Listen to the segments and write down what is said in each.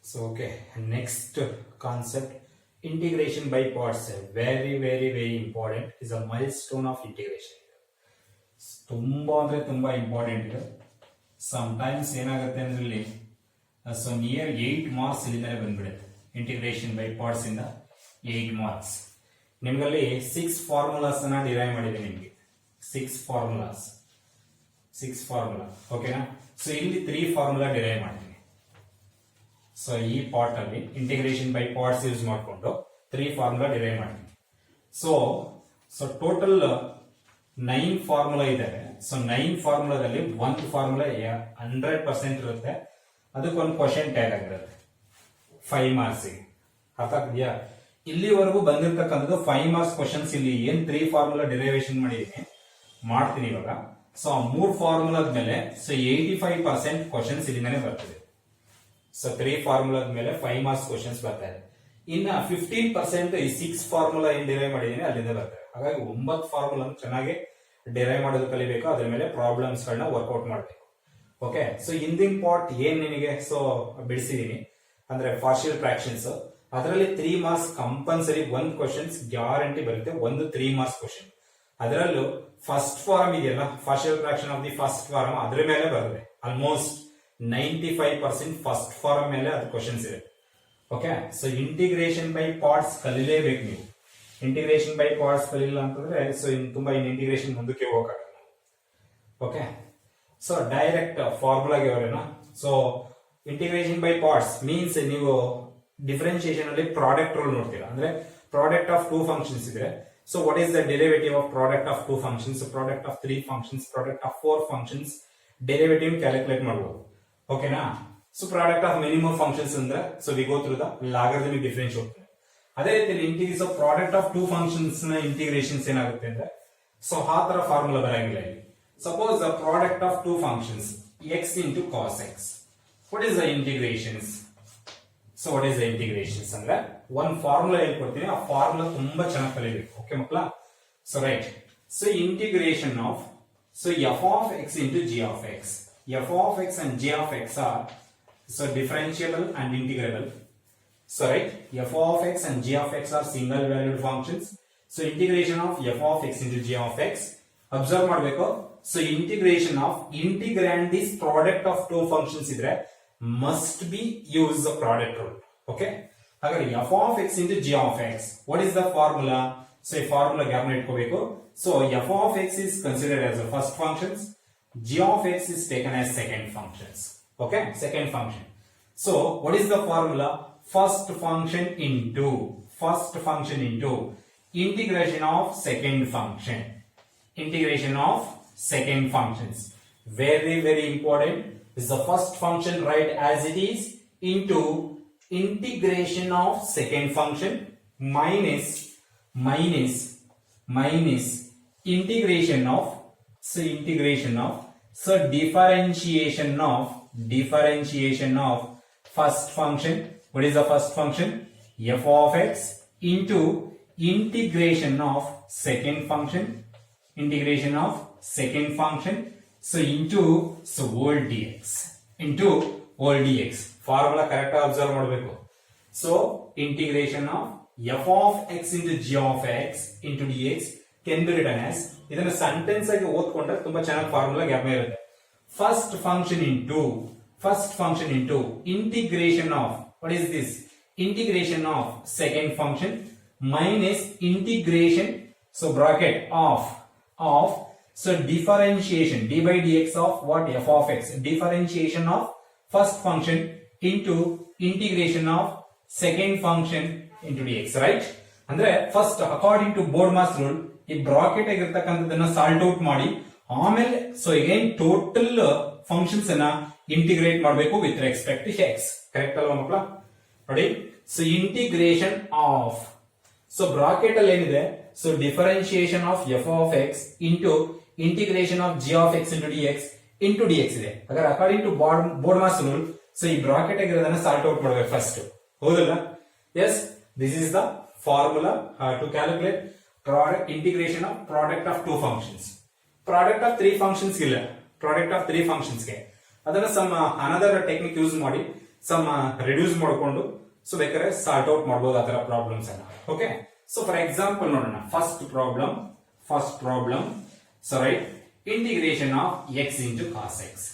So, okay, next concept, integration by parts. Very, very, very important. Is a milestone of integration. ತುಂಬಾ ಅಂದ್ರೆ ತುಂಬಾ important ಇದು. Sometimes ಏನಾಗುತ್ತೆ ಅಂದ್ರೆ ಇಲ್ಲಿ ಸೊ ನಿಯರ್ 8 ಮಾರ್ಕ್ಸ್ ಇಲ್ಲಿಂದಲೇ ಬಂದ್ಬಿಡುತ್ತೆ. ಇಂಟಿಗ್ರೇಷನ್ ಬೈ ಪಾರ್ಟ್ಸ್ ಇಂದ 8 ಮಾರ್ಕ್ಸ್. ನಿಮ್ಗಲ್ಲಿ 6 ಫಾರ್ಮುಲಾಸ್ ಅನ್ನ ಡಿರೈವ್ ಮಾಡಿದೆ ನಿಮ್ಗೆ. 6 ಫಾರ್ಮುಲಾ ಓಕೆನಾ. ಸೊ ಇಲ್ಲಿ 3 ಫಾರ್ಮುಲಾ ಡಿರೈವ್ ಮಾಡ್ತೀನಿ. ಸೊ ಈ ಪಾರ್ಟ್ ಅಲ್ಲಿ ಇಂಟಿಗ್ರೇಷನ್ ಬೈ ಪಾರ್ಟ್ಸ್ ಯೂಸ್ ಮಾಡಿಕೊಂಡು 3 ಫಾರ್ಮುಲಾ ಡಿರೈವ್ ಮಾಡ್ತೀನಿ. ಸೊ ಟೋಟಲ್ 9 ಫಾರ್ಮುಲಾ ಇದಾವೆ. ಸೊ 9 ಫಾರ್ಮುಲಾದಲ್ಲಿ ಒಂದು ಫಾರ್ಮುಲಾ 100% ಇರುತ್ತೆ. ಅದಕ್ಕೊಂದು ಕ್ವಶನ್ ಟ್ಯಾಗ್ ಆಗಿರುತ್ತೆ 5 ಮಾರ್ಕ್ಸ್. ಅರ್ಥ ಆಗ್ತಿದ್ಯಾ? ಇಲ್ಲಿವರೆಗೂ ಬಂದಿರತಕ್ಕಂಥದ್ದು 5 ಮಾರ್ಕ್ಸ್ ಕ್ವಶನ್ಸ್. ಇಲ್ಲಿ ಏನ್ 3 ಫಾರ್ಮುಲಾ ಡಿರೈವೇಶನ್ ಮಾಡ್ತೀನಿ ಇವಾಗ. ಸೊ 3 ಫಾರ್ಮುಲಾದ ಮೇಲೆ ಸೊ 85% ಕ್ವಶನ್ಸ್ ಇಲ್ಲಿಂದಾನೆ ಬರ್ತದೆ. ಸೊ 3 ಫಾರ್ಮುಲಾದ ಮೇಲೆ 5 ಮಾರ್ಕ್ಸ್ ಕ್ವಶನ್ಸ್ ಬರ್ತಾ ಇದೆ. ಇನ್ನ 15% ಈ 6 ಫಾರ್ಮುಲಾ ಏನ್ ಡಿರೈವ್ ಮಾಡಿದೀನಿ ಅಲ್ಲಿಂದ ಬರ್ತದೆ. ಹಾಗಾಗಿ 9 ಫಾರ್ಮುಲಾ ಚೆನ್ನಾಗಿ ಡಿರೈವ್ ಮಾಡೋದು ಕಲಿಬೇಕು. ಅದ್ರ ಮೇಲೆ ಪ್ರಾಬ್ಲಮ್ಸ್ ಗಳನ್ನ ವರ್ಕೌಟ್ ಮಾಡಬೇಕು. ಓಕೆ, ಸೊ ಹಿಂದಿನ ಪಾರ್ಟ್ ಏನ್ ನಿನಗೆ ಸೊ ಬಿಡಿಸಿದೀನಿ ಅಂದ್ರೆ ಪಾರ್ಷಿಯಲ್ ಫ್ರಾಕ್ಷನ್ಸ್, ಅದರಲ್ಲಿ 3 ಮಾರ್ಕ್ಸ್ ಕಂಪಲ್ಸರಿ. ಒಂದು ಕ್ವಶನ್ಸ್ ಗ್ಯಾರಂಟಿ ಬರುತ್ತೆ, ಒಂದು 3 ಮಾರ್ಕ್ಸ್ ಕ್ವಶನ್. ಅದರಲ್ಲೂ ಫಸ್ಟ್ ಫಾರಂ ಇದೆಯಲ್ಲ, partial fraction of the first form, ಅದ್ರ ಮೇಲೆ ಬರುತ್ತೆ. ಆಲ್ಮೋಸ್ಟ್ 95% ಫಸ್ಟ್ ಫಾರಂ ಮೇಲೆ ಅದು ಕ್ವಶನ್ಸ್ ಇದೆ. Okay, so integration by parts ಕಲಿಲೇಬೇಕು ನೀವು. ಇಂಟಿಗ್ರೇಷನ್ ಬೈ ಪಾರ್ಟ್ಸ್ ಕಲಿಲ್ಲ ಅಂತಂದ್ರೆ ಸೊ ತುಂಬಾ ಇಂಟಿಗ್ರೇಷನ್ ಮುಂದಕ್ಕೆ ಹೋಗಕ್ಕಾಗಲ್ಲ. ಓಕೆ, ಸೊ ಡೈರೆಕ್ಟ್ ಫಾರ್ಮುಲಾಗೆ ಬರೋಣ. So integration by parts means ನೀವು ಡಿಫರೆನ್ಶಿಯೇಷನ್ ಅಲ್ಲಿ ಪ್ರಾಡಕ್ಟ್ ರೂಲ್ ನೋಡ್ತೀರಾ. ಅಂದ್ರೆ ಪ್ರಾಡಕ್ಟ್ ಆಫ್ 2 ಫಂಕ್ಷನ್ಸ್ ಇದ್ರೆ so what is the derivative of product of 2 functions, product of 3 functions, product of 4 functions, derivative calculate ಮಾಡಬಹುದು. ಓಕೆನಾ. So product of minimum functions ಅಂದ್ರೆ so we go through the logarithmic difference ಹೋಗ್ತದೆ. ಅದೇ ರೀತಿ integration of product of 2 functions ನ integrations ಏನಾಗುತ್ತೆ ಅಂದ್ರೆ so ಆ ತರ ಫಾರ್ಮುಲಾ ಬರಂಗಿಲ್ಲ ಇಲ್ಲಿ. Suppose the product of 2 functions x into cos x, what is the integrations? So what is the integrations ಅಂದ್ರೆ ಒಂದು ಫಾರ್ಮುಲಾ ಹೇಳ್ಕೊಡ್ತೀನಿ, ಆ ಫಾರ್ಮುಲಾ ತುಂಬಾ ಚೆನ್ನಾಗಿ ಕಲಿಬೇಕು. ಓಕೆ ಮಕ್ಕಳ. So right, so integration of so f of x into g of x. f of x and g of x are so differentiable and integrable. So right, f of x and g of x are single valued functions. So integration of f of x into g of x, observe ಮಾಡಬೇಕು. So integration of integrand is product of 2 functions idre must be use the product rule. Okay, ಹಾಗಾದ್ರೆ f of x into g of x, what is the formula? So ಈ formula ಜ್ಞಾಪನ ಇಟ್ಕೋಬೇಕು. So f of x is considered as the first functions, g of x is taken as second functions. Okay, second function. So what is the formula? First function into integration of second function. Integration of second functions. Very, very important. Is the first function write as it is into integration of second function minus integration of differentiation of first function. What is the first function? F of x into integration of second function. So into whole dx. Formula correct observe ಮಾಡಬೇಕು. So integration of f of x into g of x into dx can be written as, ಇದನ್ನ sentence ಆಗಿ ಓದ್ಕೊಂಡ್ರೆ ತುಂಬಾ ಚೆನ್ನಾಗಿ formula ಜ್ಞಾಪಕ ಇರುತ್ತೆ. First function into integration of, what is this? Integration of second function minus integration, so bracket of so differentiation d by dx of what? F of x. Differentiation of first function into integration of second function into dx, right? ಅಂದ್ರೆ first according to BODMAS rule ಈ bracket ಆಗಿರ್ತಕ್ಕಂಥದ್ದನ್ನ sort out ಮಾಡಿ ಆಮೇಲೆ so again total functions ಅನ್ನ integrate ಮಾಡಬೇಕು with respect to x. Correct ಅಲ್ವಾ ಮಕ್ಕಳ? ನೋಡಿ, so integration of so bracket ಅಲ್ಲಿ ಏನಿದೆ so differentiation of f of x into integration of g of x into dx ಇದೆ. ಹಾಗಾದ್ರೆ according to BODMAS rule so ಈ bracket ಆಗಿರೋದನ್ನ sort out ಮಾಡಬೇಕು ಫಸ್ಟ್, ಹೌದಲ್ಲ? Yes, this is the formula to calculate integration of product of 2 functions. Product of 3 functions ಇಲ್ಲ, product of 3 functions ಗೆ ಅದನ್ನ some another technique use ಮಾಡಿ some reduce ಮಾಡ್ಕೊಂಡು so ಬೇಕಾದ್ರೆ ಸಾರ್ಟ್ ಔಟ್ ಮಾಡಬಹುದು ಆ ತರ ಪ್ರಾಬ್ಲಮ್ಸ್ ಅನ್ನ. ಓಕೆ, ಸೊ ಫಾರ್ ಎಕ್ಸಾಂಪಲ್ ನೋಡೋಣ. First problem so write integration of x into cos x.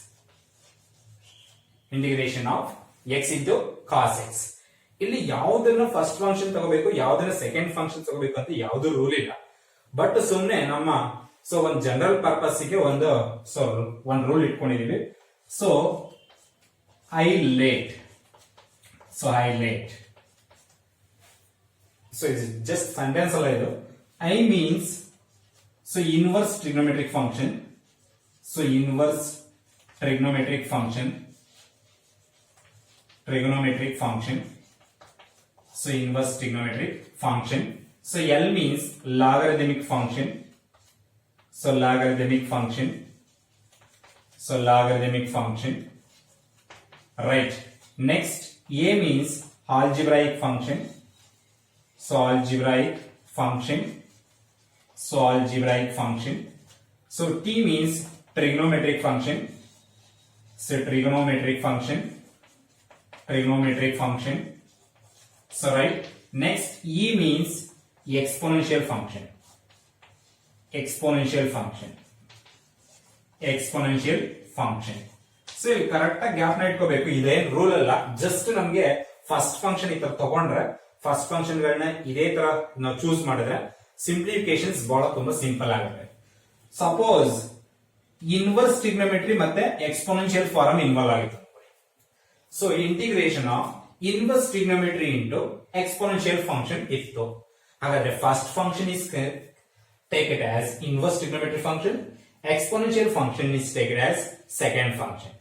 Integration of x into cos x. ಇಲ್ಲಿ ಯಾವುದನ್ನ ಫಸ್ಟ್ ಫಂಕ್ಷನ್ ತಗೋಬೇಕು, ಯಾವುದನ್ನ ಸೆಕೆಂಡ್ ಫಂಕ್ಷನ್ ತಗೋಬೇಕು ಅಂತ ಯಾವ್ದು ರೂಲ್ ಇಲ್ಲ. ಬಟ್ ಸುಮ್ನೆ ನಮ್ಮ ಸೊ ಒಂದು ಜನರಲ್ ಪರ್ಪಸ್ ಗೆ ಒಂದು ರೂಲ್ ಇಟ್ಕೊಂಡಿದೀವಿ. ಸೊ ಹೈಲೈಟ್ ಸೊ ಇದು ಜಸ್ಟ್ ಸೆಂಟೆನ್ಸ್ ಅಲ್ಲ ಇದು. I means so inverse trigonometric function. So inverse trigonometric function. So inverse trigonometric function. So L means logarithmic function. So logarithmic function. Right. Next, A means algebraic function. So algebraic function. So T means trigonometric function. So trigonometric function. So right. Next, E means exponential function. So ಇಲ್ಲಿ correct ಆಗಿ gap ನ ಇಟ್ಕೋಬೇಕು. ಇದೇನ್ rule ಅಲ್ಲ, just ನಮ್ಗೆ first function ಈ ತರ ತಗೊಂಡ್ರೆ ಫಸ್ಟ್ ಫಂಕ್ಷನ್ ಗಳನ್ನ ಇದೇ ತರ ನಾವು ಚೂಸ್ ಮಾಡಿದ್ರೆ ಸಿಂಪ್ಲಿಫಿಕೇಶನ್ಸ್ ಬಹಳ ತುಂಬಾ ಸಿಂಪಲ್ ಆಗುತ್ತೆ. ಸಪೋಸ್ ಇನ್ವರ್ಸ್ ಟ್ರಿಗ್ನೋಮೆಟ್ರಿ ಮತ್ತೆ ಎಕ್ಸ್ಪೋನೆನ್ಷಿಯಲ್ ಫಾರ್ಮ್ ಇನ್ವಾಲ್ವ್ ಆಗಿತ್ತು. So integration of inverse trigonometry into exponential function ಇತ್ತು. ಹಾಗಾದ್ರೆ first function is take it as inverse trigonometry function, exponential function is take it as second function.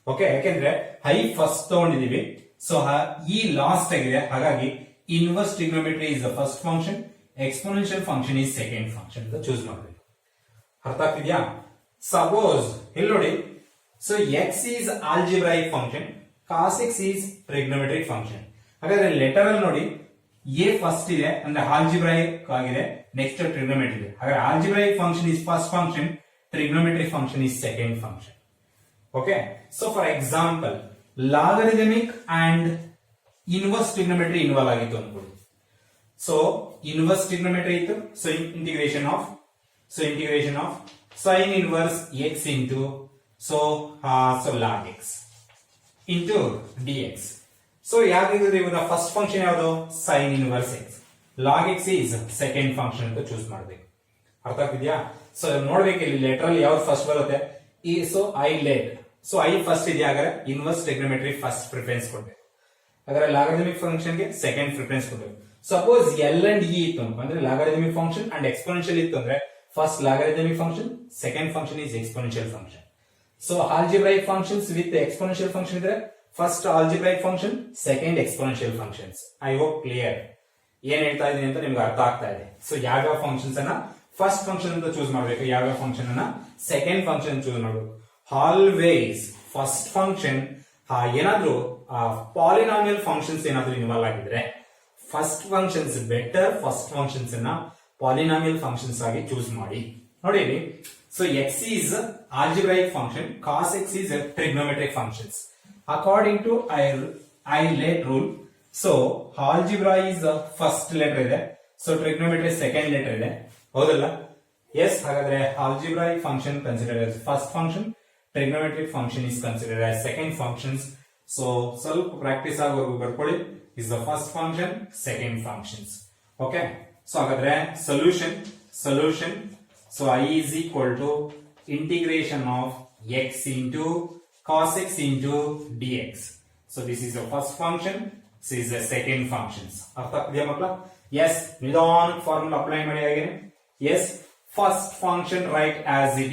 Okay, ಯಾಕೆಂದ್ರೆ high first ತಗೊಂಡಿದೀವಿ, so ಈ last ಆಗಿದೆ. ಹಾಗಾಗಿ inverse trigonometry is the first function, exponential function is second function ಅಂತ choose ಮಾಡಬೇಕು. ಅರ್ಥ ಆಗ್ತಿದ್ಯಾ? Suppose ಇಲ್ಲಿ ನೋಡಿ, so x is algebraic function, cos x is trigonometric function. ಹಾಗಾದ್ರೆ ಲೆಟರ್ ಅಲ್ಲಿ ನೋಡಿ ಎ ಫಸ್ಟ್ ಇದೆ ಅಂದ್ರೆ ಆಲ್ಜಿಬ್ರಾಯಿಕ್ ಆಗಿದೆ, ನೆಕ್ಸ್ಟ್ ಟ್ರಿಗ್ನೋಮೆಟ್ರಿ ಇದೆ. ಹಾಗಾದ್ರೆ algebraic function is first function, trigonometric function is second function. Okay, so for example, logarithmic and inverse trigonometry involve ಆಗಿತ್ತು ಅನ್ಕೊಳ್ಳಿ. So inverse trigonometry ಇತ್ತು, so integration of sin inverse x into so log x into dx. So ಯಾವ್ದಿದ್ರೆ ಇವಾಗ first function ಯಾವುದು? sin inverse x. log x is second function ಅಂತ choose ಮಾಡಬೇಕು. ಅರ್ಥ ಆಗ್ತಿದ್ಯಾ? So ನೋಡ್ಬೇಕು ಇಲ್ಲಿ ಲೆಟರ್ ಅಲ್ಲಿ ಯಾವ್ದು ಫಸ್ಟ್ ಬರುತ್ತೆ. So I let, so I first ಇದೆಯಾ, ಹಾಗಾದ್ರೆ ಇನ್ವರ್ಸ್ ಟ್ರಿಗ್ನೋಮೆಟ್ರಿ ಫಸ್ಟ್ ಪ್ರಿಫರೆನ್ಸ್ ಕೊಡ್ಬೇಕು. ಹಾಗಾದ್ರೆ ಲಾಗರಿಥಮಿಕ್ ಫಂಕ್ಷನ್ ಗೆ ಸೆಕೆಂಡ್ ಪ್ರಿಫರೆನ್ಸ್ ಕೊಡ್ಬೇಕು. ಸಪೋಸ್ ಎಲ್ ಅಂಡ್ ಇ ಇತ್ತು ಅಂದ್ರೆ ಲಾಗರಿಥಮಿಕ್ ಫಂಕ್ಷನ್ ಅಂಡ್ ಎಕ್ಸ್ಪೋನೆನ್ಷಿಯಲ್ ಇತ್ತು ಅಂದ್ರೆ first logarithmic function, second function is exponential function. So algebraic functions with exponential function ಇದ್ರೆ first algebraic function, second exponential functions. I hope clear ಏನ್ ಹೇಳ್ತಾ ಇದೀನಿ ಅಂತ ನಿಮ್ಗೆ ಅರ್ಥ ಆಗ್ತಾ ಇದೆ. ಸೊ ಯಾವ್ಯಾವ ಫಂಕ್ಷನ್ಸ್ ಅನ್ನ ಫಸ್ಟ್ ಫಂಕ್ಷನ್ ಅಂತ ಚೂಸ್ ಮಾಡಬೇಕು, ಯಾವ್ಯಾವ ಫಂಕ್ಷನ್ ಅನ್ನ ಸೆಕೆಂಡ್ ಫಂಕ್ಷನ್ ಚೂಸ್ ಮಾಡಬೇಕು. ಆಲ್ವೇಸ್ ಫಸ್ಟ್ ಫಂಕ್ಷನ್ ಏನಾದ್ರೂ ಪಾಲಿನಾಮಿಯಲ್ ಫಂಕ್ಷನ್ಸ್ ಏನಾದ್ರೂ ಇನ್ವಾಲ್ವ್ ಆಗಿದ್ರೆ first functions better, first functions ಅನ್ನ ಪಾಲಿನಾಮಿಯಲ್ ಫಂಕ್ಷನ್ಸ್ ಆಗಿ ಚೂಸ್ ಮಾಡಿ. ನೋಡಿ, so x is algebraic function, cos x is trigonometric functions according to ILATE rule. So algebra is first letter ಇದೆ, so trigonometry second letter ಇದೆ, ಹೌದಲ್ಲ? Yes. ಹಾಗಾದ್ರೆ algebraic function consider as first function, trigonometric function is consider as second functions. So ಸ್ವಲ್ಪ practice ಆಗೋವರೆಗೂ ಬರ್ಕೊಳ್ಳಿ. Is the first function, second functions. Okay, so ಹಾಗಾದ್ರೆ solution so I is equal to integration of x into cos x into dx. So this is the first function, this is the second functions. ಅರ್ಥ ಆಗ್ತಿದೆಯಾ ಮಕ್ಕಳ? S, ನಿಧಾನ formula apply ಮಾಡಿ ಆಗಿದೆ. Yes, first function write as it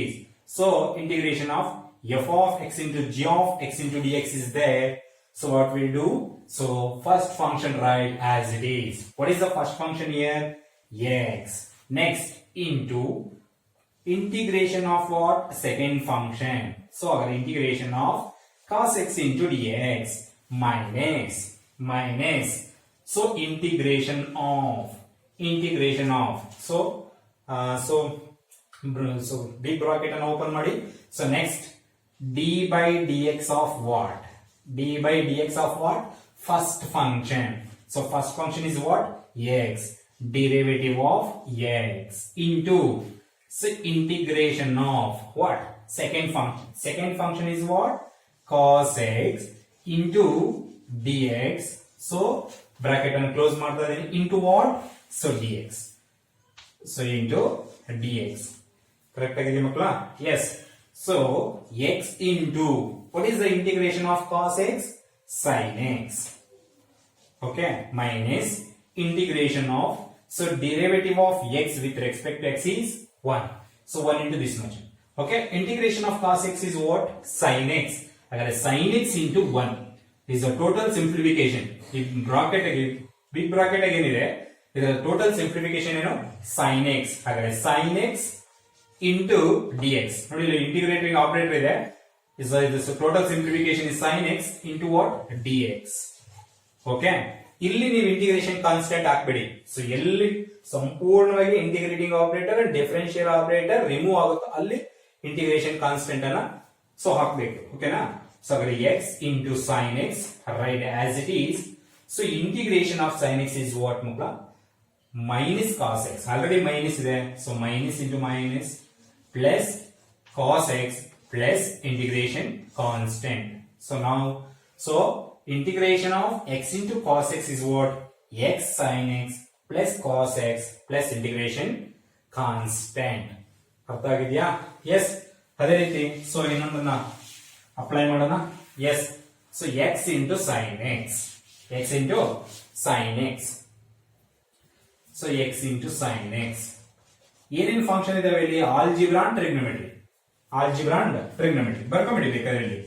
is. So integration of f of x into g of x into dx is there. So what we do? So first function write as it is. What is the first function here? X. Next into integration of what? Second function. So our integration of cos x into dx minus. So integration of so big bracket and open ಮಾಡಿ. So next d by dx of what? D by dx of what? First function. So first function is what? X. Derivative of x into, so integration of what? Second function. Second function is what? Cos x into dx. So bracket and close ಮಾಡ್ತಾ into what? So dx. So into dx. Correct agide makla? Yes. So x into, what is the integration of cos x? Sin x. Okay, minus integration of, so derivative of x with respect to x is 1. So 1 into this much. Okay, integration of cos x is what? Sin x. Agar sin x into 1 is a total simplification. If bracket again, big bracket again ide, is a total simplification ಏನು? Sin x. Agar sin x into dx. ನೋಡಿ ಇಲ್ಲಿ integrating operator ಇದೆ. Is a total simplification is sin x into what? dx. Okay. ಇಲ್ಲಿ ನೀವು integration constant ಹಾಕ್ಬೇಡಿ. So ಎಲ್ಲಿ ಸಂಪೂರ್ಣವಾಗಿ integrating operator and differential operator remove ಆಗುತ್ತೋ ಅಲ್ಲಿ ಇಂಟಿಗ್ರೇಷನ್ ಕಾನ್ಸ್ಟೆಂಟ್ ಅನ್ನ ಸೊ ಹಾಕ್ಬೇಕು. ಓಕೆನಾ? ಸೊ ಹಾಗಾದ್ರೆ x into sin x write as it is. So integration of sin x is what ಮಕ್ಕಳ? Minus cos x. Already minus ಇದೆ. So minus into minus plus cos x plus integration constant. So now, so integration of x into cos x is what? X sin x plus cos x plus integration constant. ಅರ್ಥ ಆಗಿದೆಯಾ? Yes. ಅದೇ ರೀತಿ so ಇನ್ನೊಂದನ್ನ apply ಮಾಡೋಣ. Yes. So x into sin x. x into sin x. So x into sin x. ಏನೇನು function ಇದಾವೆ ಇಲ್ಲಿ? Algebra and trigonometry. Algebra and trigonometry ಬರ್ಕೊಂಬಿಡಿ ಬೇಕಾದ್ರೆ ಇಲ್ಲಿ.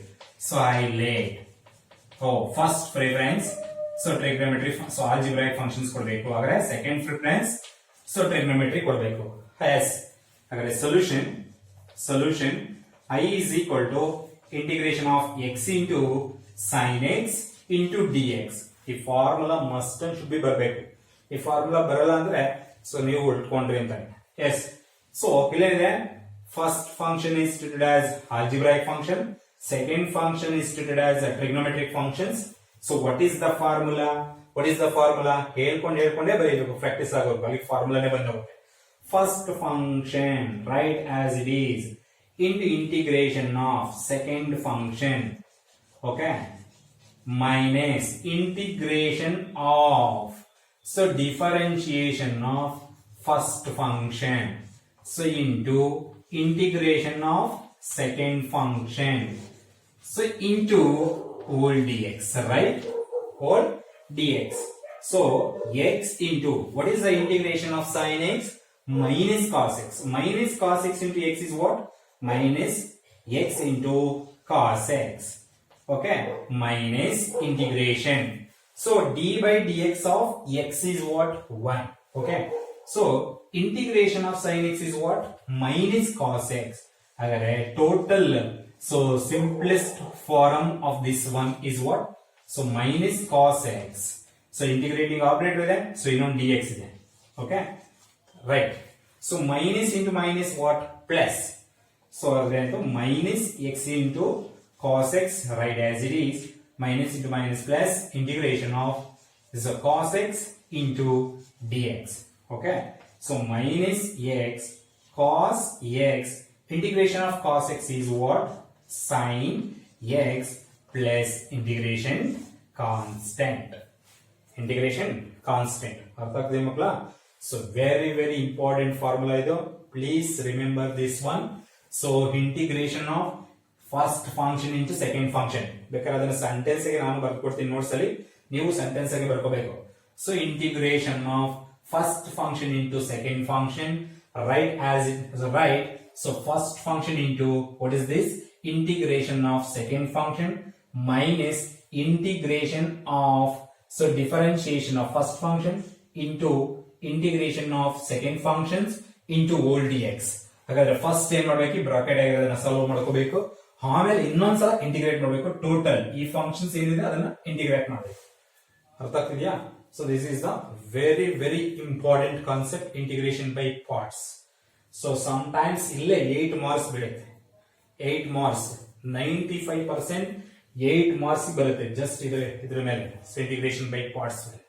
So highlight. First preference, so trigonometry, so algebraic functions ಕೊಡಬೇಕು. ಹಾಗಾದ್ರೆ second preference, so trigonometry ಕೊಡಬೇಕು. Yes. ಹಾಗಾದ್ರೆ solution I is equal to integration of x into sin x into dx. ಈ formula must and should be ಬರಬೇಕು. ಈ ಫಾರ್ಮುಲಾ ಬರಲ್ಲ ಅಂದ್ರೆ ಸೊ ನೀವು ಉಳ್ಕೊಂಡ್ರಿ ಅಂತ. ಎಸ್. ಸೊ ಇಲ್ಲೇನಿದೆ, first function is treated as algebraic function. Second function is treated as a trigonometric functions. So what is the formula? ಹೇಳ್ಕೊಂಡೇ ಬರೀಬೇಕು, ಪ್ರಾಕ್ಟೀಸ್ ಆಗೋದು ಅಲ್ಲಿ ಫಾರ್ಮುಲಾನೇ ಬಂದೋಗುತ್ತೆ. First function right as it is into integration of second function, okay, minus integration of, so differentiation of first function, so into integration of second function, so into whole dx, right? Whole dx. So x into, what is the integration of sin x? Minus cos x. Minus cos x into x is what? Minus x into cos x. Okay, minus integration. So d by dx of x is what? 1. Okay, so integration of sin x is what? Minus cos x. Agare total, so simplest form of this one is what? So minus cos x. So integrating operator ಇದೆ, so ಇನ್ನೊಂದು dx ಇದೆ. Okay, right. So minus into minus what? Plus. So minus x into cos x, right as it is, minus into minus plus integration of this is cos x into dx. Okay, so minus x cos x, integration of cos x is what? Sin x plus integration constant. ಅರ್ಥ ಆಗ್ತದೆ ಮಕ್ಕಳ? So very important formula ಇದು. Please remember this one. So integration of first function into second function. ಬೇಕಾದ್ರೆ ಅದನ್ನ sentence ಗೆ ನಾನು ಬರ್ಕೊಡ್ತೀನಿ notes ಅಲ್ಲಿ, ನೀವು ಸೆಂಟೆನ್ಸ್ ಆಗಿ ಬರ್ಕೋಬೇಕು. So integration of first function into second function, right as it is, right. So first function into, what is this? Integration of second function minus integration of, so differentiation of first function into integration of second functions into whole dx. ಹಾಗಾದ್ರೆ first ಏನ್ ಮಾಡ್ಬೇಕು? Bracket ಆಗಿರೋದನ್ನ solve ಮಾಡ್ಕೋಬೇಕು. ಆಮೇಲೆ ಇನ್ನೊಂದ್ಸಲ integrate ಮಾಡಬೇಕು. Total ಈ functions ಏನಿದೆ ಅದನ್ನ ಇಂಟಿಗ್ರೇಟ್ ಮಾಡಬೇಕು. ಅರ್ಥ ಆಗ್ತಿದ್ಯಾ? So this is the very important concept, integration by parts. So sometimes ಇಲ್ಲೇ 8 ಮಾರ್ಕ್ಸ್ ಬೀಳುತ್ತೆ. 8 ಮಾರ್ಕ್ಸ್ 95% 8 ಮಾರ್ಕ್ಸ್ ಬರುತ್ತೆ ಜಸ್ಟ್ ಇದ್ರ ಮೇಲೆ ಇಂಟಿಗ್ರೇಷನ್ ಬೈ ಪಾರ್ಟ್ಸ್ ಮೇಲೆ.